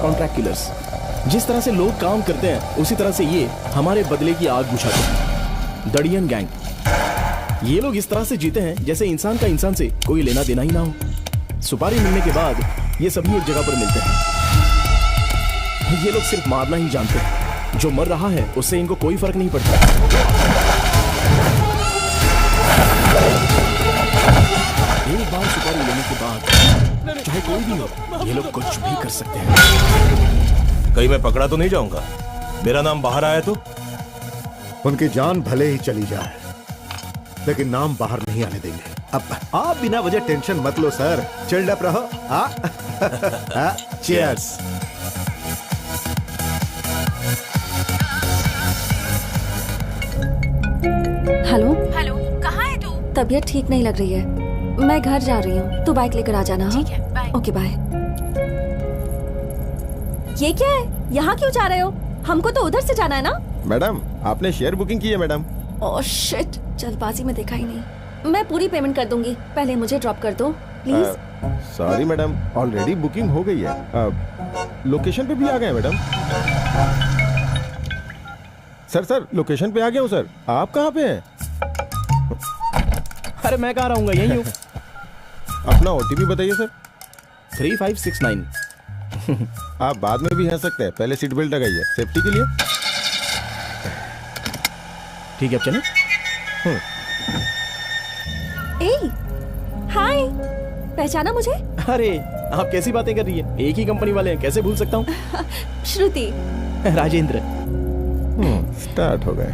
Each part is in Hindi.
Contract killers. जिस तरह से लोग काम करते हैं उसी तरह से ये हमारे बदले की आग बुझाते हैं। दड़ियन गैंग, ये लोग इस तरह से जीते हैं जैसे इंसान का इंसान से कोई लेना देना ही ना हो। सुपारी मिलने के बाद ये सभी एक जगह पर मिलते हैं। ये लोग सिर्फ मारना ही जानते हैं। जो मर रहा है उससे इनको कोई फर्क नहीं पड़ता। एक बार सुपारी लेने के बाद चाहे कोई भी हो, ये लोग कुछ भी कर सकते हैं। कहीं मैं पकड़ा तो नहीं जाऊंगा? मेरा नाम बाहर आया तो? उनकी जान भले ही चली जाए लेकिन नाम बाहर नहीं आने देंगे। अब आप बिना वजह टेंशन मत लो सर, चिल्ड अप रहो। चीयर्स। हेलो हेलो, कहाँ है तू? तबीयत ठीक नहीं लग रही है, मैं घर जा रही हूँ, तू बाइक लेकर आ जाना। ठीक है, बाय। Okay bye. ये क्या है, यहाँ क्यों जा रहे हो? हमको तो उधर से जाना है ना। मैडम आपने शेयर बुकिंग की है मैडम। ओह शिट, जल्दबाजी में देखा ही नहीं। मैं पूरी पेमेंट कर दूंगी, पहले मुझे ड्रॉप कर दो please. Sorry madam, already booking हो गई है। लोकेशन पे भी आ गए मैडम। सर लोकेशन पे आ गया हूँ सर। आप कहाँ पे हैं? अरे मैं कहाँ रहूंगा, यहीं हूँ। अपना OTP बताइए सर। 3569। आप बाद में भी हंस सकते हैं, पहले सीट बेल्ट लगाइए सेफ्टी के लिए। ठीक है, अब चलें। ए, हाय, पहचाना मुझे? अरे आप कैसी बातें कर रही है, एक ही कंपनी वाले हैं, कैसे भूल सकता हूँ। श्रुति। राजेंद्र। स्टार्ट हो गए।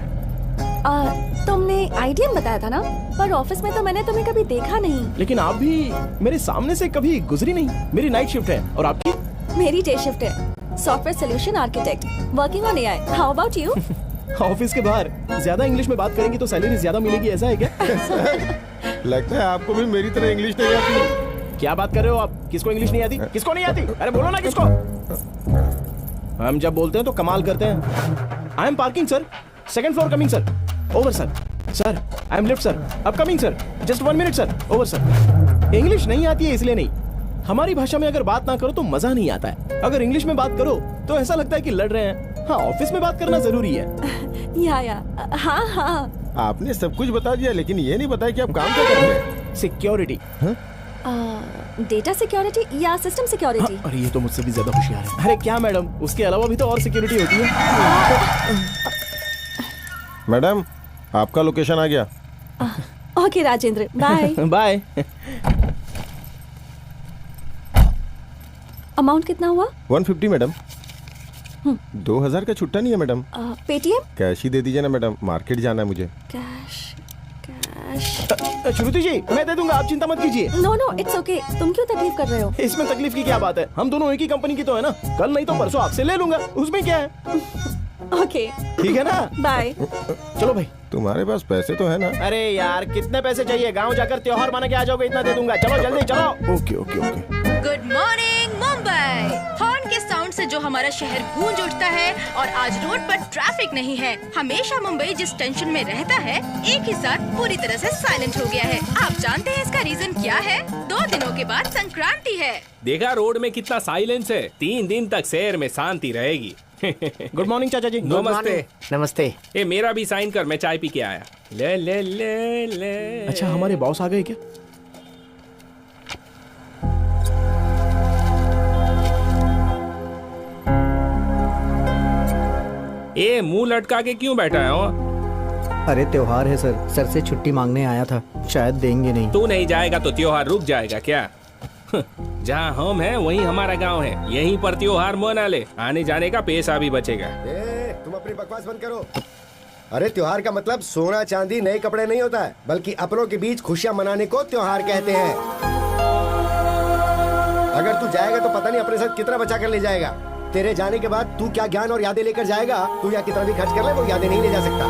तुमने IDM बताया था ना, पर ऑफिस में तो मैंने तुम्हें कभी देखा नहीं। लेकिन आप भी मेरे सामने से कभी गुजरी नहीं। मेरी नाइट शिफ्ट है और आपकी? मेरी डे शिफ्ट है, software solution architect, working on AI। How about you? Office के बाहर ज्यादा इंग्लिश में बात करेंगी तो सैलरी ज्यादा मिलेगी, ऐसा है क्या? लगता है आपको भी मेरी तरह इंग्लिश नहीं आती। क्या बात कर रहे हो आप? किसको इंग्लिश नहीं आती? किसको नहीं आती? अरे बोलो ना किसको। हम जब बोलते हैं तो कमाल करते हैं। I am parking sir, second floor coming sir, over sir. Sir I am lift sir, up coming sir, just 1 minute sir, over sir. English नहीं आती है इसलिए नहीं, हमारी भाषा में अगर बात ना करो तो मजा नहीं आता है। अगर इंग्लिश में बात करो तो ऐसा लगता है कि लड़ रहे हैं। हाँ, ऑफिस में बात करना जरूरी है। या हाँ। आपने सब कुछ बता दिया लेकिन ये नहीं बताया कि आप काम क्या करते हैं। सिक्योरिटी। डेटा सिक्योरिटी या सिस्टम सिक्योरिटी? अरे ये तो मुझसे भी ज्यादा होशियार है। अरे क्या मैडम, उसके अलावा भी तो और सिक्योरिटी होती है। मैडम आपका लोकेशन आ गया। Okay Rajendra, bye. Bye. Amount कितना हुआ? 150 मैडम। 2000 का छुट्टा नहीं है मैडम। पेटीएम? कैश ही दे दीजिए ना मैडम, मार्केट जाना है मुझे। कैश। श्रुति जी मैं दे दूंगा, आप चिंता मत कीजिए। No it's okay. तुम क्यों तकलीफ कर रहे हो? इसमें तकलीफ की क्या बात है, हम दोनों एक ही कंपनी की तो है ना। कल नहीं तो परसों आपसे ले लूंगा, उसमें क्या है। ओके ठीक है ना, बाय। चलो भाई। तुम्हारे पास पैसे तो है ना? अरे यार कितने पैसे चाहिए, गांव जाकर त्योहार माना के आ जाओगे, इतना दे दूंगा। चलो जल्दी चलो। Okay. Good morning Mumbai. Horn के साउंड से जो हमारा शहर गूंज उठता है और आज रोड पर ट्रैफिक नहीं है। हमेशा मुंबई जिस टेंशन में रहता है एक ही साथ पूरी तरह से साइलेंट हो गया है। आप जानते हैं इसका रीजन क्या है? 2 दिनों के बाद संक्रांति है। देखा रोड में कितना साइलेंस है। 3 दिन तक शहर में शांति रहेगी। गुड मॉर्निंग चाचा जी। नमस्ते। नमस्ते। ए मेरा भी साइन कर, मैं चाय पी के आया। ले ले ले ले। अच्छा हमारे बॉस आ गए क्या? ए मुंह लटका के क्यों बैठा है? अरे त्योहार है सर से छुट्टी मांगने आया था, शायद देंगे नहीं। तू नहीं जाएगा तो त्योहार रुक जाएगा क्या? जहाँ हम हैं वहीं हमारा गांव है, यहीं पर त्योहार मना ले, आने जाने का पैसा भी बचेगा। तुम अपनी बकवास बंद करो। अरे त्योहार का मतलब सोना चांदी नए कपड़े नहीं होता है, बल्कि अपनों के बीच खुशियां मनाने को त्योहार कहते हैं। अगर तू जाएगा तो पता नहीं अपने साथ कितना बचा कर ले जाएगा। तेरे जाने के बाद तू क्या ज्ञान और यादें लेकर जाएगा? तू या कितना भी खर्च कर ले, वो यादें नहीं ले जा सकता।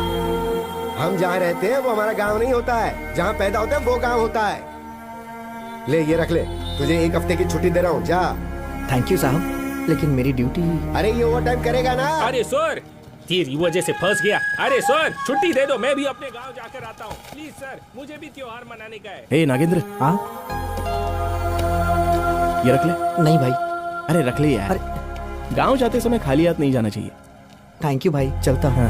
हम जहाँ रहते हैं वो हमारा गाँव नहीं होता है, जहाँ पैदा होते हैं वो गाँव होता है। ले ये रख ले, तुझे 1 हफ्ते की छुट्टी दे रहा हूँ, जा। थैंक यू साहब, लेकिन मेरी ड्यूटी। अरे ये ओवर टाइम करेगा ना? अरे सर तेरी वजह से फंस गया। अरे सर छुट्टी दे दो, मैं भी अपने गांव जाकर आता हूँ। प्लीज सर, मुझे भी त्योहार मनाने का है। ए नागेंद्र, हाँ ये रख ले। नहीं भाई। अरे रख ले यार। गांव जाते समय खाली हाथ नहीं जाना चाहिए। थैंक यू भाई, चलता हूँ।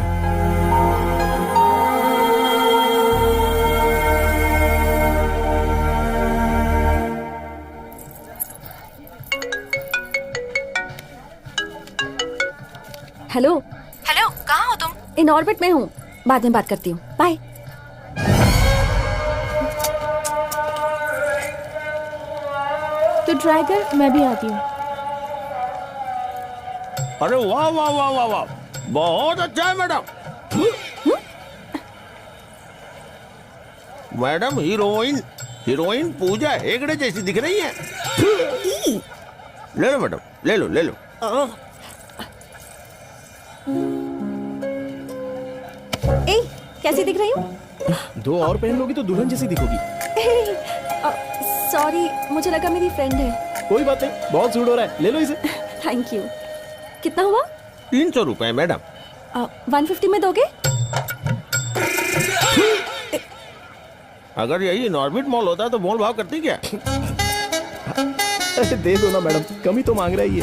हेलो, हेलो, कहाँ हो तुम? इन ऑर्बिट में हूँ, बाद में बात करती हूँ, बाय। तो ट्राई कर, मैं भी आती हूँ। अरे वाह वाह वाह वाह वाह, बहुत अच्छा है madam. Madam heroine Pooja Hegde जैसी दिख रही है। ले लो मैडम, ले लो ले लो। ए, कैसी दिख रही हूँ? 2 और पहन लोगी तो दुल्हन जैसी दिखोगी। सॉरी, मुझे लगा मेरी फ्रेंड है। कोई बात नहीं, बहुत सूट हो रहा है, ले लो इसे। Thank you. कितना हुआ? 300 रुपए मैडम। 150 में दोगे? अगर यही नॉर्बिट मॉल होता तो मोल भाव करती क्या? अरे दे दो ना मैडम, कम ही तो मांग रहा है ये।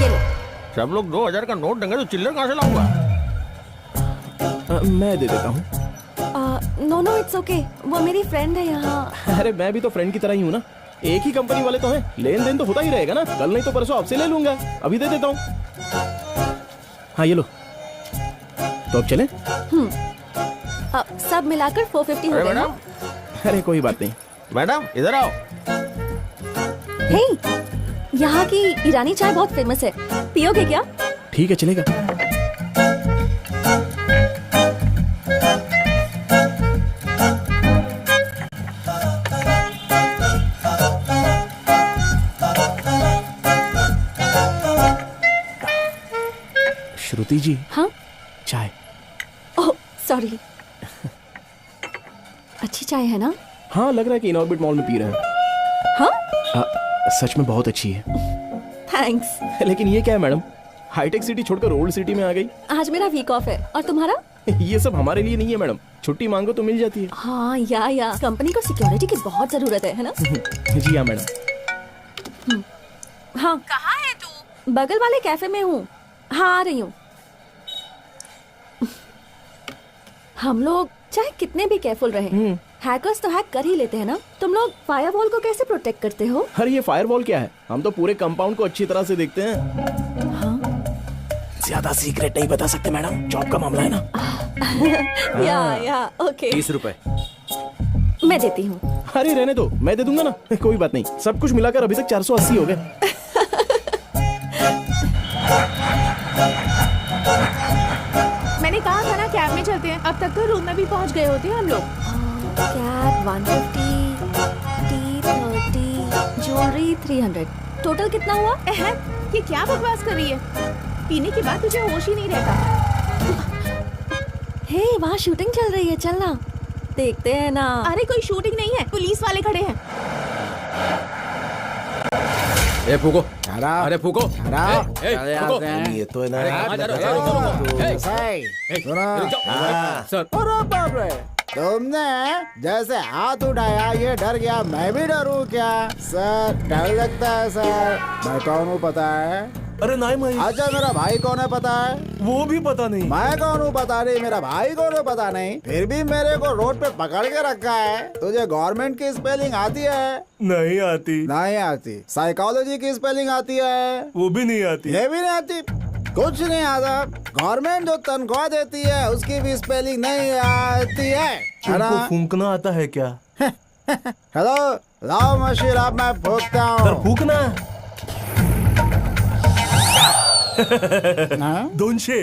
ये लो। सब लोग 2000 का नोट देंगे तो चिल्लर कहाँ से लाऊंगा? मैं दे देता हूँ। नो इट्स ओके, वो मेरी फ्रेंड है यहाँ। अरे मैं भी तो फ्रेंड की तरह ही हूँ ना, एक ही कंपनी वाले तो हैं, लेन देन तो होता ही रहेगा ना। कल नहीं तो परसों आपसे ले लूंगा, अभी दे देता हूँ। हाँ ये लो, तो अब चलें? सब मिलाकर 450 हो अरे गए ना? मैडम, अरे कोई बात नहीं। मैडम इधर आओ। हे, यहाँ की ईरानी चाय बहुत फेमस है, पियोगे क्या? ठीक है, चलेगा। श्रुति जी। हाँ? चाय। Oh sorry. अच्छी चाय है ना? हाँ, लग रहा है कि इनऑर्बिट मॉल में पी रहे हैं। हाँ? सच में बहुत अच्छी है। थैंक्स। लेकिन ये क्या है मैडम, हाईटेक सिटी छोड़कर ओल्ड सिटी में आ गई। आज मेरा वीक ऑफ है, और तुम्हारा? ये सब हमारे लिए नहीं है मैडम, छुट्टी मांगो तो मिल जाती है। हाँ या कंपनी को सिक्योरिटी की बहुत जरूरत है ना? जी हाँ मैडम। हाँ, कहाँ है तू? बगल वाले कैफे में हूँ। हाँ, आ रही हूँ। हम लोग चाहे कितने भी केयरफुल रहे, हैकर्स तो हैक कर ही लेते हैं ना। तुम लोग फायरवॉल को कैसे प्रोटेक्ट करते हो? अरे ये फायरवॉल क्या है, हम तो पूरे कंपाउंड को अच्छी तरह से देखते हैं। हाँ? ज्यादा सीक्रेट नहीं बता सकते मैडम, जॉब का मामला है ना। या ओके। 30 रुपए। मैं देती हूँ। अरे रहने दो, मैं दे दूंगा ना। कोई बात नहीं, सब कुछ मिलाकर अभी तक 480 हो गए। मैंने कहा था ना कैब में चलते हैं, अब तक तो रूम में भी पहुंच गए होते हैं हम लोग। कैब 150, टी 30, ज्वेलरी 300, टोटल कितना हुआ? ये क्या बकवास कर रही है? पीने के बाद तुझे होश ही नहीं रहता। हे, वहाँ शूटिंग चल रही है, चलना देखते हैं ना। अरे कोई शूटिंग नहीं है, पुलिस वाले खड़े हैं। ए फूको, अरे फूको, ये तो है ना। सर। अरे बाप रे, तुमने जैसे हाथ उठाया ये डर गया, मैं भी डरूं क्या? सर डर लगता है सर। मैं कौन हूँ पता है? अरे नहीं मैं। अच्छा मेरा भाई कौन है पता है? वो भी पता नहीं। मैं कौन हूँ पता नहीं, मेरा भाई कौन है पता नहीं, फिर भी मेरे को रोड पे पकड़ के रखा है। तुझे गवर्नमेंट की स्पेलिंग आती है? नहीं आती। नहीं आती। साइकोलॉजी की स्पेलिंग आती है? वो भी नहीं आती। ये भी नहीं आती। कुछ नहीं आता। गवर्नमेंट जो तनख्वाह देती है उसकी भी स्पेलिंग नहीं आती है। तुमको फूंकना आता है क्या? हेलो, लाओ मशीन, अब मैं फूंकता सर हूँ। फूकना। 200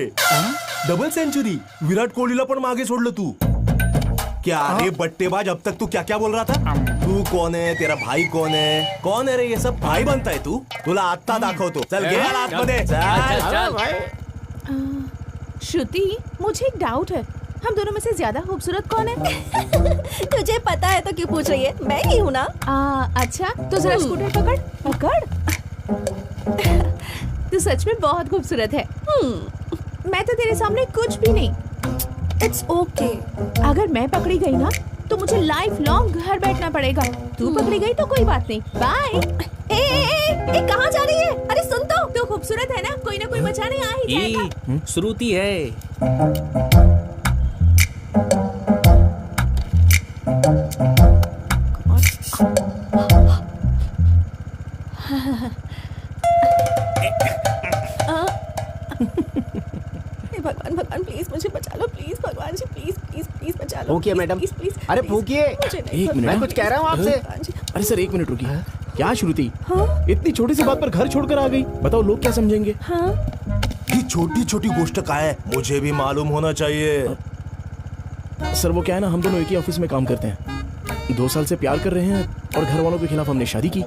डबल सेंचुरी, विराट कोहलीला पण मागे सोडलं तू। क्या रे बट्टेबाज, अब तक तू क्या क्या बोल रहा था? तू कौन है, तेरा भाई कौन है? कौन है रे ये सब? भाई बनताय तू? तुला आत्ता दाखवतो। चल घे आतमध्ये। अरे भाई, श्रुति, मुझे एक डाउट है, हम दोनों में से ज्यादा खूबसूरत कौन है? तुझे पता है तो क्यों पूछ रही है? मैं ही हूँ ना। अच्छा, तो जरा स्कूटर पकड़। तू सच में बहुत खूबसूरत है। मैं तो तेरे सामने कुछ भी नहीं। It's okay. अगर मैं पकड़ी गई ना तो मुझे लाइफ लॉन्ग घर बैठना पड़ेगा। तू पकड़ी गई तो कोई बात नहीं। बाय। ये कहाँ जा रही है? अरे सुन तो खूबसूरत है ना, कोई ना कोई बचाने आ ही जाएगा। ये श्रुति है। भगवान भगवान प्लीज मुझे बचा लो, प्लीज भगवान जी, प्लीज प्लीज प्लीज बचा लो। फूकिए मैडम, प्लीज, प्लीज, अरे प्लीज, फूकिए। मुझे नहीं एक पता। मिनट, मैं कुछ कह रहा हूँ आपसे। भगवान जी। अरे सर एक मिनट रुकिए। क्या श्रुति, इतनी छोटी सी बात पर घर छोड़कर आ गई? बताओ लोग क्या समझेंगे? हाँ ये छोटी छोटी गोष्ट का है, मुझे भी मालूम होना चाहिए। सर वो क्या है ना, हम दोनों एक ही ऑफिस में काम करते हैं, 2 साल से प्यार कर रहे हैं और घर वालों के खिलाफ हमने शादी की।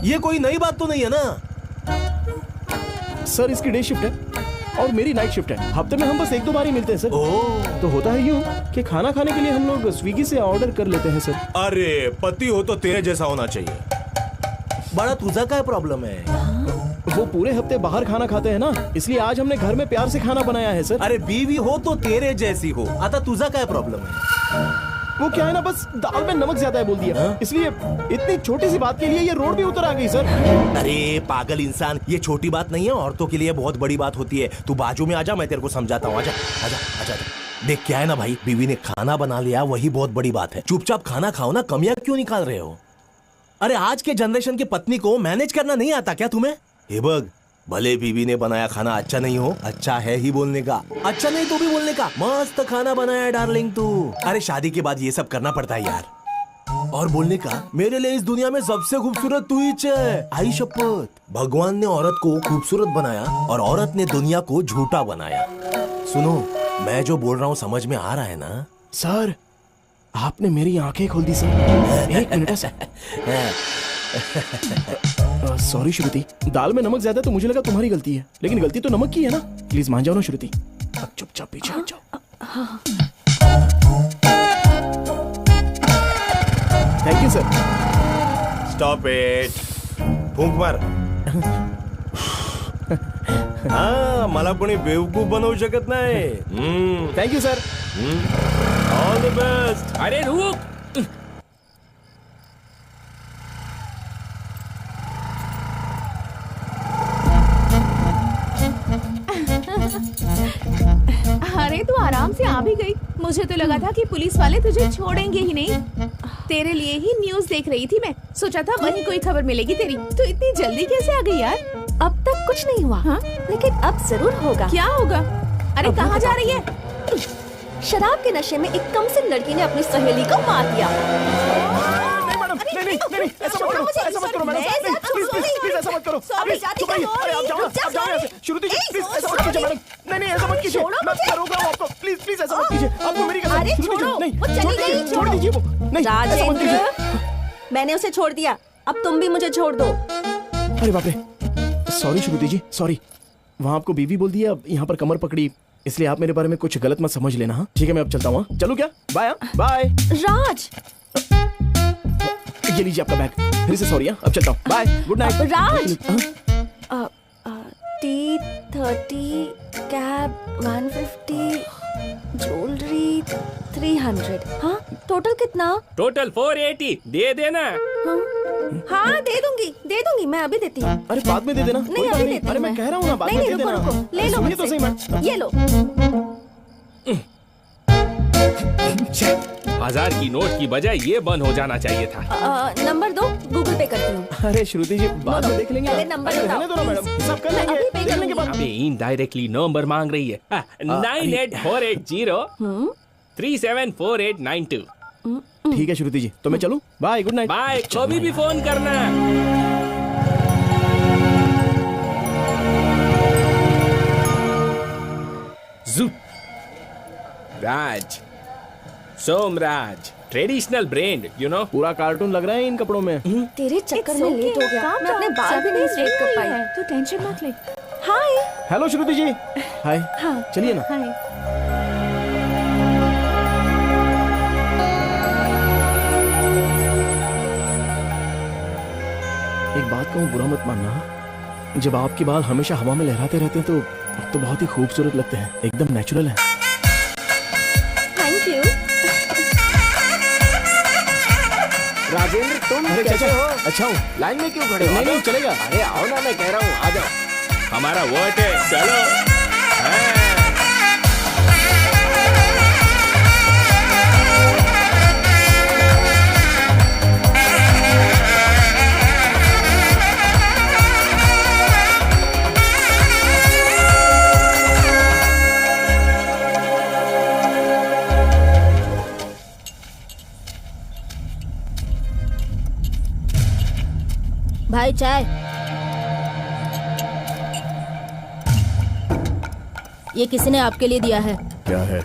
ये कोई नई बात तो नहीं है ना? सर इसकी डे शिफ्ट है और मेरी नाइट शिफ्ट है। हफ्ते में हम बस 1-2 बार ही मिलते हैं सर। ओह, तो होता है यूं कि खाना खाने के लिए हम लोग स्विगी से ऑर्डर कर लेते हैं सर। अरे पति हो तो तेरे जैसा होना चाहिए। बड़ा तुझा क्या प्रॉब्लम है? वो पूरे हफ्ते बाहर खाना खाते हैं ना, इसलिए आज हमने घर में प्यार से खाना बनाया है सर। अरे बीवी हो तो तेरे जैसी हो, आता तुझा क्या प्रॉब्लम है? वो क्या है ना, बस दाल में नमक ज्यादा है बोल दिया, इसलिए इतनी छोटी सी बात के लिए ये रोड भी उतर आ गई सर। अरे पागल इंसान, ये छोटी बात नहीं है, औरतों के लिए बहुत बड़ी बात होती है। तू बाजू में आजा, मैं तेरे को समझाता हूँ। आजा आजा आजा आजा। देख क्या है ना भाई, बीवी ने खाना बना लिया वही बहुत बड़ी बात है। चुपचाप खाना खाओ ना, कमियां क्यों निकाल रहे हो? अरे आज के जनरेशन की पत्नी को मैनेज करना नहीं आता क्या तुम्हें? हे बग, भले बीवी ने बनाया खाना अच्छा नहीं हो, अच्छा है ही बोलने का, अच्छा नहीं तो भी बोलने का। मस्त खाना बनाया है डार्लिंग तू। अरे शादी के बाद ये सब करना पड़ता है यार। और बोलने का, मेरे लिए इस दुनिया में सबसे खूबसूरत तू ही है। आई शपथ, भगवान ने औरत को खूबसूरत बनाया और औरत ने दुनिया को झूठा बनाया। सुनो, मैं जो बोल रहा हूँ समझ में आ रहा है ना? सर आपने मेरी आंखें खोल दी सर। एक मिनट सर। सॉरी श्रुति, दाल में नमक ज्यादा तो मुझे लगा तुम्हारी गलती है, लेकिन गलती तो नमक की है ना। प्लीज मान जाओ ना श्रुति, अब चुपचाप पीछे हट जाओ। Thank you sir. Stop it, फूंक मार। हाँ, मला कोणी बेवकूफ बनवू शकत नाही। Thank you sir. All the best. अरे रुक, अरे तू आराम से आ भी गई। मुझे तो लगा था कि पुलिस वाले तुझे छोड़ेंगे ही नहीं। तेरे लिए ही न्यूज़ देख रही थी मैं, सोचा था वहीं कोई खबर मिलेगी तेरी। तो इतनी जल्दी कैसे आ गई यार? अब तक कुछ नहीं हुआ। हाँ? लेकिन अब जरूर होगा। क्या होगा? अरे कहाँ जा रही है? शराब के नशे में एक कमसिन लड़की ने अपनी सहेली को मार दिया। नहीं, ऐसा मत करो, ऐसा मत करो मैडम, प्लीज ऐसा मत करो। अरे आप जाओ यहाँ से। श्रुति जी प्लीज ऐसा मत कीजिए मैडम। नहीं ऐसा मत कीजिए, मैं करूँगा आपको। प्लीज ऐसा मत कीजिए, आपको मेरी कसम। अरे श्रुति जी, छोड़ो, नहीं, वो चली गई, छोड़ दीजिए वो। नहीं ऐसा मत राजेंद्र, कीजिए। मैंने उसे छोड़ दिया, अब तुम भी मुझे छोड़ दो। अरे बाप रे, सॉरी श्रुति जी, सॉरी। वहाँ आपको बीवी बोल दिया, अब यहाँ पर कमर पकड़ी, इसलिए आप मेरे बारे में कुछ गलत मत समझ लेना। हाँ ठीक है, मैं अब चलता हूँ। चलूँ क्या? Bye bye. राज, ये लीजिए आपका बैग। फिर से सॉरी, अब चलता हूँ। Bye, good night. Raj. T30 cab 150 jewellery 300। हाँ टोटल कितना? टोटल 480 दे देना। हाँ दे दूंगी, मैं अभी देती हूँ। अरे बाद में दे देना। नहीं कोई बात अभी नहीं। देती हूँ अरे मैं कह रहा हूँ ना, बाद में दे देना। रुको, ले लो सुनिए तो सही मुझसे। मैडम। ये लो। 1000 की नोट की बजाय ये बंद हो जाना चाहिए था। नंबर दो, गूगल पे करती हूँ। अरे श्रुति जी बाद में देख लेंगे। पहले नंबर अरे बताओ, रहने दो ना मैडम, please। सब कर मैं लेंगे, अभी पे देख लेंगे बाद में। अबे इनडायरेक्टली नंबर मांग रही है। 98480 374892। ठीक है श्रुति जी, तो मैं चलूं? Bye, good night. बाय, कभी भी फोन करना। Raj, Somraj, traditional brand, you know. पूरा कार्टून लग रहा है इन कपड़ों में। तेरे चक्कर में लेट हो गया, मैं अपने बाल भी नहीं स्ट्रेट कर पाई। तू टेंशन मत ले। हाय। हेलो श्रुति जी। हाय। हाँ। चलिए ना। हाय। एक बात कहूँ, बुरा मत मानना, जब आपके बाल हमेशा हवा में लहराते रहते हैं तो बहुत ही खूबसूरत लगते हैं, एकदम नेचुरल है। Thank you. राजेंद्र तुम अरे कैसे चाचा, हो? अच्छा हूँ। लाइन में क्यों खड़े हो? नहीं, नहीं, आ जाओ। चलेगा। अरे आओ ना, मैं कह रहा हूँ आ जाओ। हमारा वोट है, चलो। हाँ। भाई चाय। ये किसने आपके लिए दिया है? क्या है?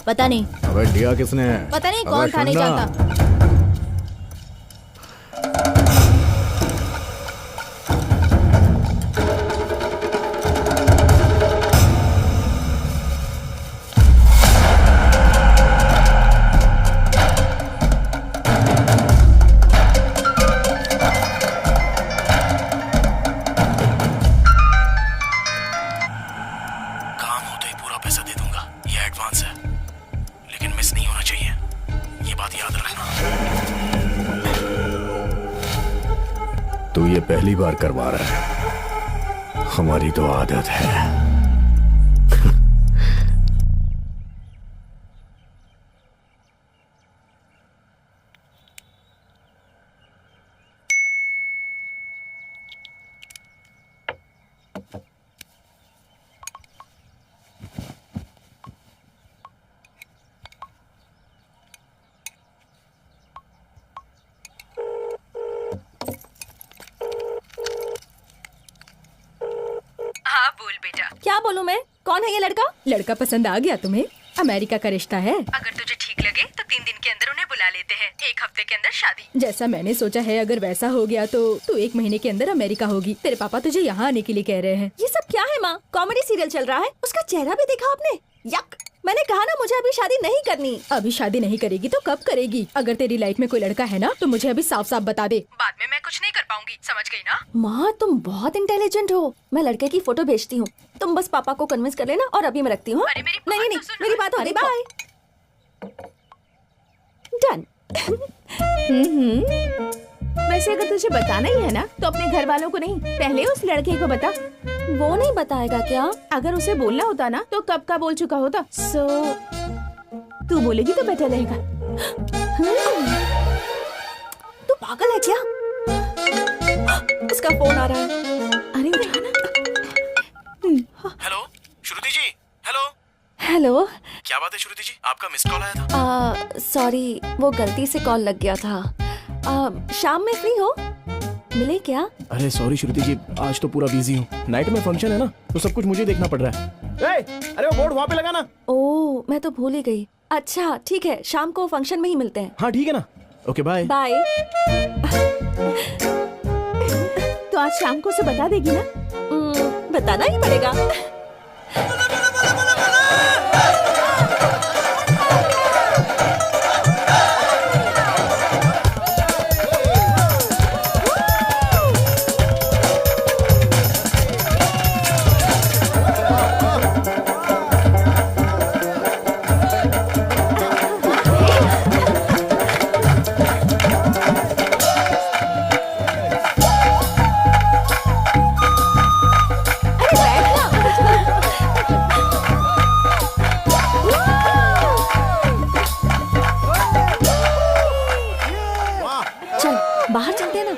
पता नहीं। अबे दिया किसने? पता नहीं अबे कौन था, नहीं सुनना। जानता। काम होते ही पूरा पैसा दे दूंगा, ये एडवांस है, लेकिन मिस नहीं होना चाहिए, ये बात याद रखना। तू ये पहली बार करवा रहा है, हमारी तो आदत है। हाँ बोल बेटा। क्या बोलूं मैं? कौन है ये लड़का? लड़का पसंद आ गया तुम्हें? अमेरिका का रिश्ता है। अगर तुझे ठीक लगे तो 3 दिन के अंदर उन्हें बुला लेते हैं, 1 हफ्ते के अंदर शादी। जैसा मैंने सोचा है, अगर वैसा हो गया तो तू 1 महीने के अंदर अमेरिका होगी। तेरे पापा तुझे यहाँ आने के लिए कह रहे हैं। ये सब क्या है माँ? कॉमेडी सीरियल चल रहा है, उसका चेहरा भी देखा आपने? यक! मैंने कहा ना मुझे अभी शादी नहीं करनी। अभी शादी नहीं करेगी तो कब करेगी? अगर तेरी लाइफ में कोई लड़का है ना तो मुझे अभी साफ साफ बता दे, बाद में मैं कुछ नहीं कर पाऊंगी, समझ गई ना? माँ तुम बहुत इंटेलिजेंट हो। मैं लड़के की फोटो भेजती हूँ, तुम बस पापा को कन्विंस कर लेना और अभी मैं रखती हूँ। अरे मेरी नहीं बात नहीं तो सुन। मेरी बात हो रही। बाय। डन। वैसे अगर तुझे बताना ही है ना तो अपने घर वालों को नहीं, पहले उस लड़के को बता। वो नहीं बताएगा क्या? अगर उसे बोलना होता ना तो कब का बोल चुका होता। तू बोलेगी तो बेटर रहेगा। तू पागल है क्या? उसका फोन आ रहा है। अरे उठाना। हेलो श्रुति जी, हेलो। हेलो। क्या बात है श्रुति जी, आपका मिस कॉल आया था। सॉरी, वो गलती से कॉल लग गया था। शाम में फ्री हो? मिले क्या? अरे सॉरी श्रुति जी, आज तो पूरा बिजी हूँ, नाइट में फंक्शन है ना, तो सब कुछ मुझे देखना पड़ रहा है। अरे वो बोर्ड वहाँ पे लगाना। ओह मैं तो भूल ही गई। अच्छा ठीक है, शाम को फंक्शन में ही मिलते हैं। हाँ ठीक है ना, ओके बाय। बाय। तो आज शाम को उसे बता देगी ना? बताना ही पड़ेगा। चल बाहर चलते हैं ना।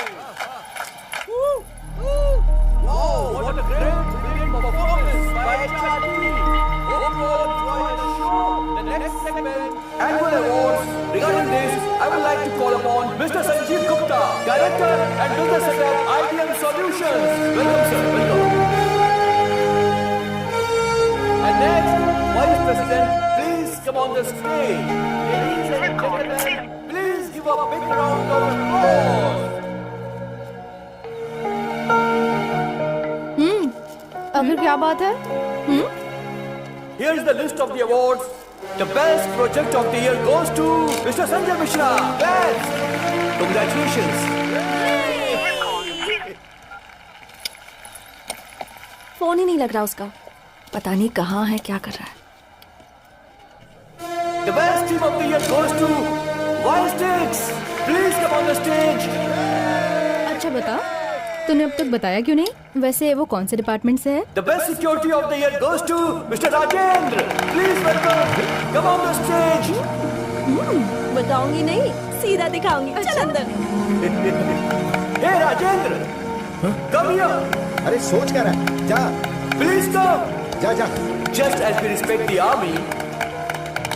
Annual awards. Regarding this, I would like to call upon Mr. Sanjeev Gupta, Director and Business Head at IBM Solutions. Welcome, sir. Welcome. And next, Vice President, please come on the stage. Ladies and gentlemen, please give a big round of applause. अगर क्या बात है? Here's the list of the awards. The best project of the year goes to Mr. Sanjay Mishra. Claps. Congratulations. Phone ही नहीं लग रहा उसका, पता नहीं कहाँ है, क्या कर रहा है। The best team of the year goes to Wirestix. Please come on the stage. अच्छा बता, तूने अब तक बताया क्यों नहीं? वैसे वो कौन से डिपार्टमेंट से है? The best security of the year goes to Mr. Rajendra. Please welcome. Come on the stage. बताऊंगी नहीं, सीधा दिखाऊंगी। चल अंदर। Hey Rajendra. Come here. अरे सोच कर है, जा Please come. जा जा। Just as we respect the army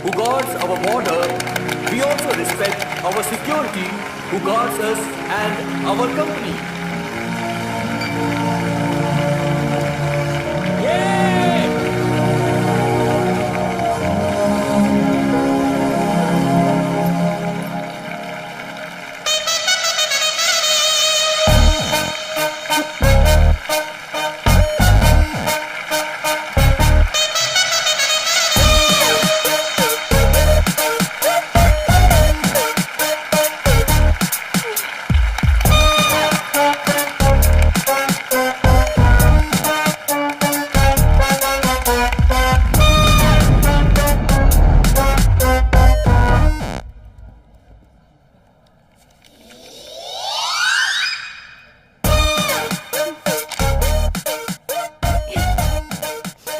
who guards our border, we also respect our security who guards us and our company.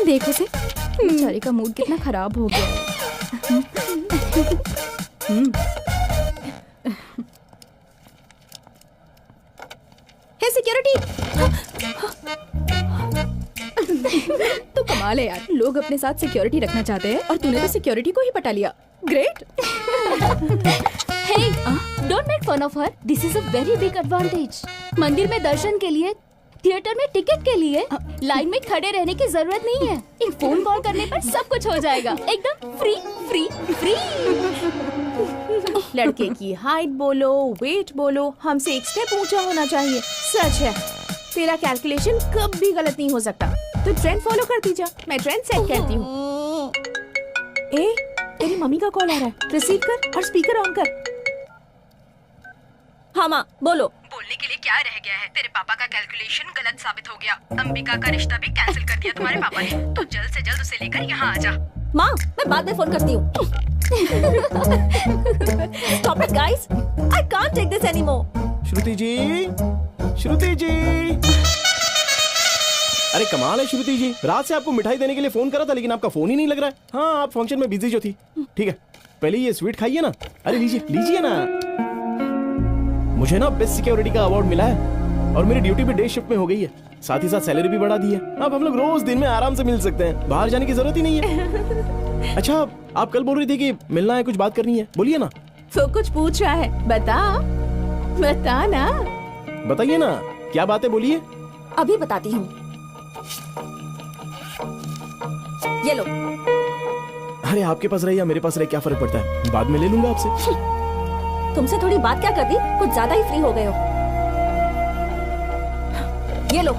देखो से बेचारी का मूड कितना खराब हो गया है। हे सिक्योरिटी, तो कमाल है यार, लोग अपने साथ सिक्योरिटी रखना चाहते हैं और तूने तो सिक्योरिटी को ही पटा लिया। Great. Hey, don't make fun of her. This is a very big advantage. मंदिर में दर्शन के लिए, थिएटर में टिकट के लिए लाइन में खड़े रहने की जरूरत नहीं है। एक फोन कॉल करने पर सब कुछ हो जाएगा, एकदम फ्री फ्री फ्री। लड़के की हाइट बोलो, वेट बोलो, हमसे एक स्टेप ऊंचा होना चाहिए। सच है, तेरा कैलकुलेशन कभी गलत नहीं हो सकता। तो ट्रेंड फॉलो करती जा, मैं ट्रेंड सेट करती हूँ। ए, तेरी मम्मी का कॉल आ रहा है, रिसीव कर और स्पीकर ऑन कर। हाँ माँ, बोलो। बोलने के लिए क्या रह गया है? तेरे पापा का कैलकुलेशन गलत साबित हो गया। अंबिका का रिश्ता भी कैंसिल कर दिया तुम्हारे पापा ने। तो जल्द से जल्द उसे लेकर यहाँ आ जा। माँ, मैं बाद में फोन करती हूँ। Stop it, guys. I can't take this anymore. श्रुति जी, श्रुति जी। अरे कमाल है श्रुति जी, रात से आपको मिठाई देने के लिए फोन करा था लेकिन आपका फोन ही नहीं लग रहा है। हाँ, आप फंक्शन में बिजी जो थी। ठीक है, पहले ये स्वीट खाइए ना। अरे लीजिए लीजिए ना। मुझे ना बेस्ट सिक्योरिटी का अवार्ड मिला है और मेरी ड्यूटी भी डे शिफ्ट में हो गई है। साथ ही साथ सैलरी भी बढ़ा दी है। अब हम लोग रोज दिन में आराम से मिल सकते हैं, बाहर जाने की जरूरत ही नहीं है। अच्छा, आप कल बोल रही थी कि मिलना है, कुछ बात करनी है, बोलिए ना। तो कुछ पूछ रहा है, बता बता ना। बताइए ना, क्या बात है, बोलिए। अभी बताती हूँ, ये लो। अरे आपके पास रहे या मेरे पास रहे क्या फर्क पड़ता है, बाद में ले लूंगा आपसे। तुमसे थोड़ी बात क्या कर दी, कुछ ज्यादा ही फ्री हो गए हो। ये लो।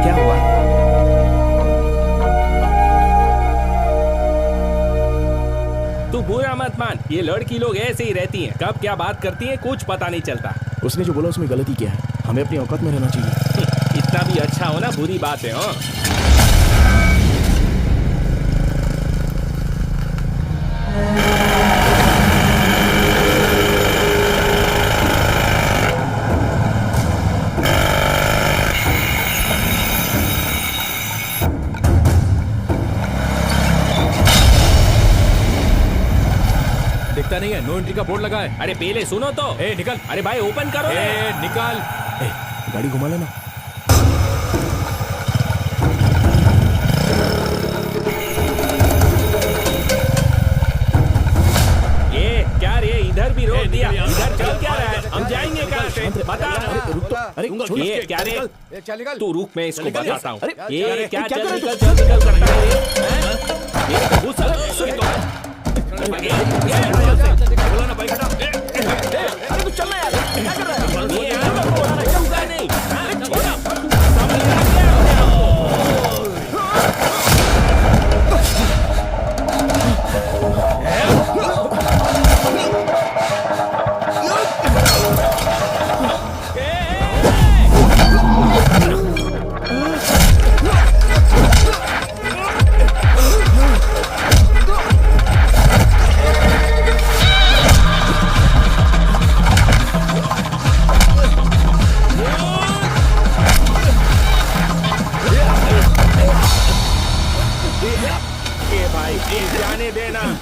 क्या हुआ? तू बुरा मत मान, ये लड़की लोग ऐसे ही रहती हैं, कब क्या बात करती हैं कुछ पता नहीं चलता। उसने जो बोला उसमें गलती क्या है, हमें अपनी औकात में रहना चाहिए। इतना भी अच्छा होना बुरी बात है। हाँ, दिखता नहीं है, नो एंट्री का बोर्ड लगा है। अरे पहले सुनो तो। ए निकल। अरे भाई ओपन करो। ए निकल। गाड़ी घुमा लेना। ये क्या रे, इधर भी रोक दिया, इधर चल क्या रहा है? हम जाएंगे कहाँ से बता। ये क्या रे, तू रुक, मैं इसको बताता हूँ। ये क्या चल निकल करता है? ये घुस बोला ना बाइक हटा। अरे तू चलना यार, क्या कर रहा है? ये नहीं। ए भाई, जाने देना।